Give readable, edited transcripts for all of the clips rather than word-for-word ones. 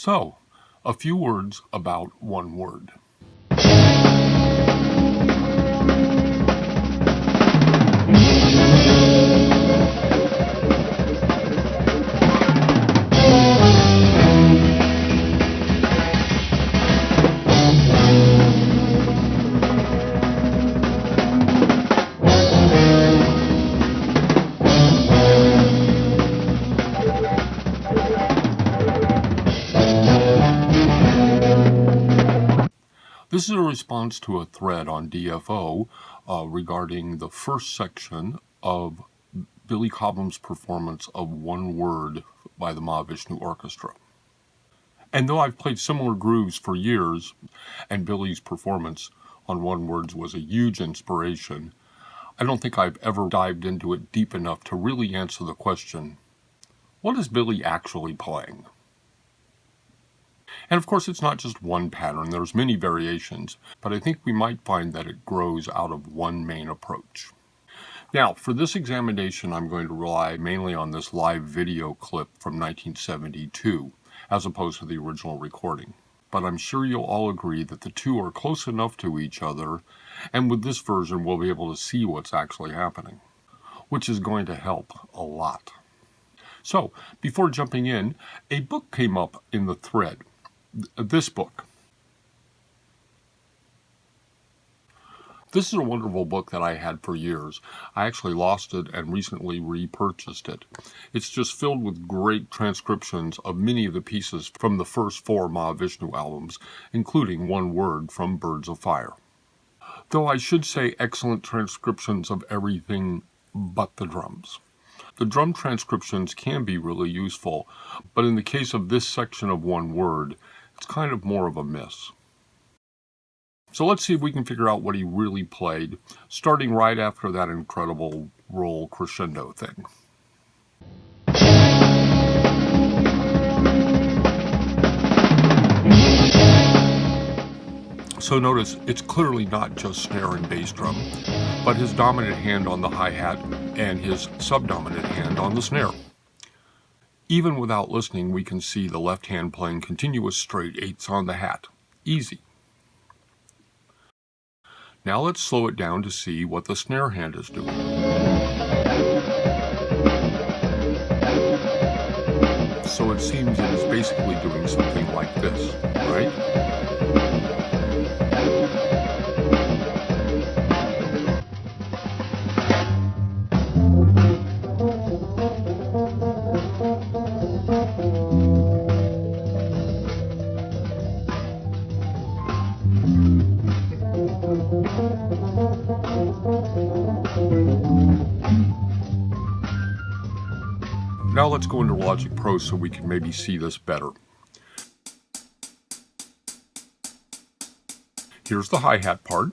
So, a few words about one word. This is a response to a thread on DFO regarding the first section of Billy Cobham's performance of One Word by the Mahavishnu Orchestra. And though I've played similar grooves for years, and Billy's performance on One Word was a huge inspiration, I don't think I've ever dived into it deep enough to really answer the question, what is Billy actually playing? And of course, it's not just one pattern, there's many variations, but I think we might find that it grows out of one main approach. Now, for this examination, I'm going to rely mainly on this live video clip from 1972, as opposed to the original recording. But I'm sure you'll all agree that the two are close enough to each other, and with this version, we'll be able to see what's actually happening, which is going to help a lot. So, before jumping in, a book came up in the thread. This book. This is a wonderful book that I had for years. I actually lost it and recently repurchased it. It's just filled with great transcriptions of many of the pieces from the first 4 Mahavishnu albums, including One Word from Birds of Fire. Though I should say excellent transcriptions of everything but the drums. The drum transcriptions can be really useful, but in the case of this section of One Word, it's kind of more of a miss. So let's see if we can figure out what he really played, starting right after that incredible roll crescendo thing. So notice, it's clearly not just snare and bass drum, but his dominant hand on the hi-hat and his subdominant hand on the snare. Even without listening, we can see the left hand playing continuous straight 8ths on the hat. Easy. Now let's slow it down to see what the snare hand is doing. So it seems it is basically doing something like this, right? Now let's go into Logic Pro so we can maybe see this better. Here's the hi-hat part.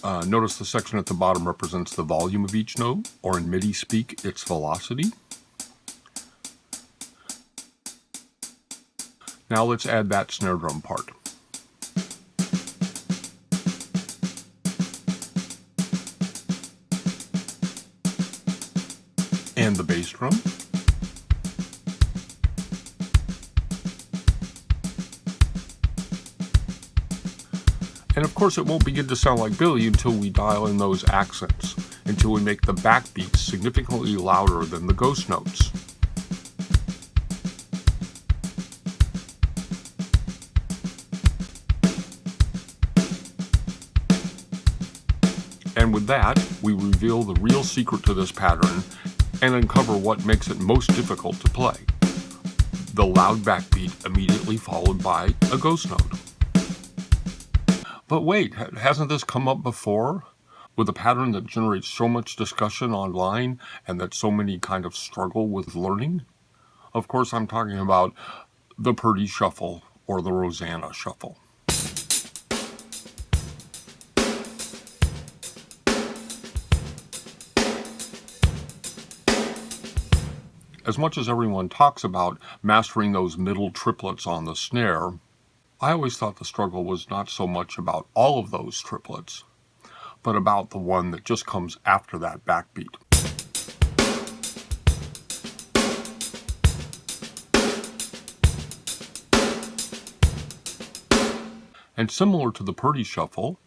Notice the section at the bottom represents the volume of each note, or in MIDI speak, its velocity. Now let's add that snare drum part. And the bass drum. And of course it won't begin to sound like Billy until we dial in those accents, until we make the backbeats significantly louder than the ghost notes. And with that, we reveal the real secret to this pattern and uncover what makes it most difficult to play. The loud backbeat immediately followed by a ghost note. But wait, hasn't this come up before? With a pattern that generates so much discussion online and that so many kind of struggle with learning? Of course, I'm talking about the Purdy Shuffle or the Rosanna Shuffle. As much as everyone talks about mastering those middle triplets on the snare, I always thought the struggle was not so much about all of those triplets, but about the one that just comes after that backbeat. And similar to the Purdy shuffle,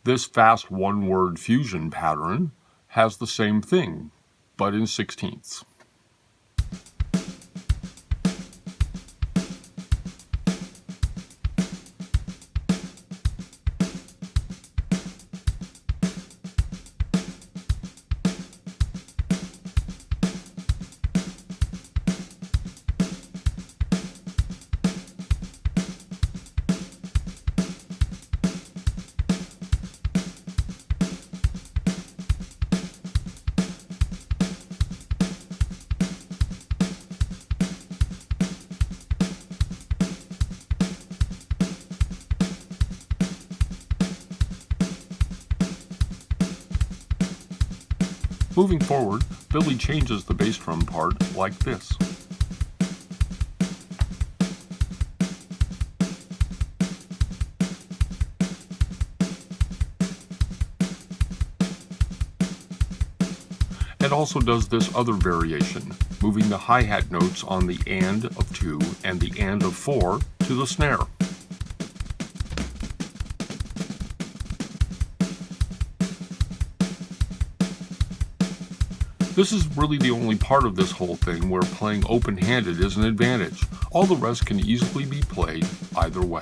this fast one-word fusion pattern has the same thing, but in sixteenths. Moving forward, Billy changes the bass drum part like this. It also does this other variation, moving the hi-hat notes on the and of 2 and the and of 4 to the snare. This is really the only part of this whole thing where playing open-handed is an advantage. All the rest can easily be played either way.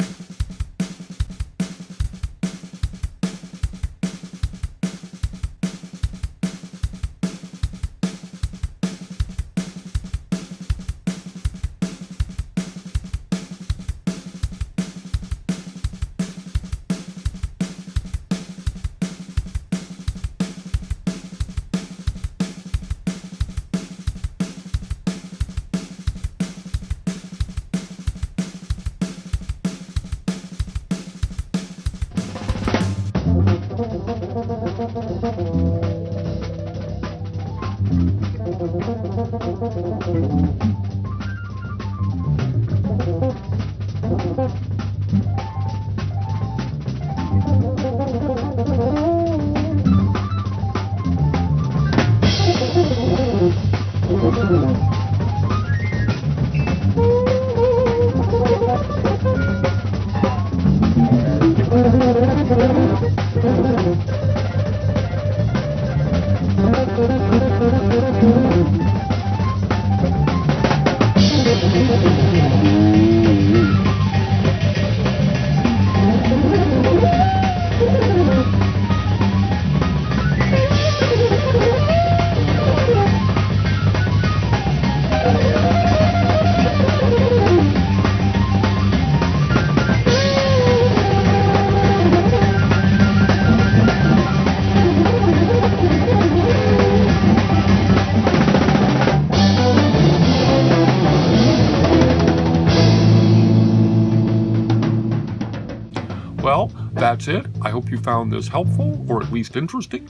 Well, that's it. I hope you found this helpful, or at least interesting.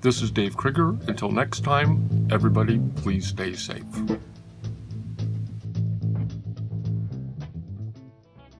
This is Dave Krieger. Until next time, everybody, please stay safe.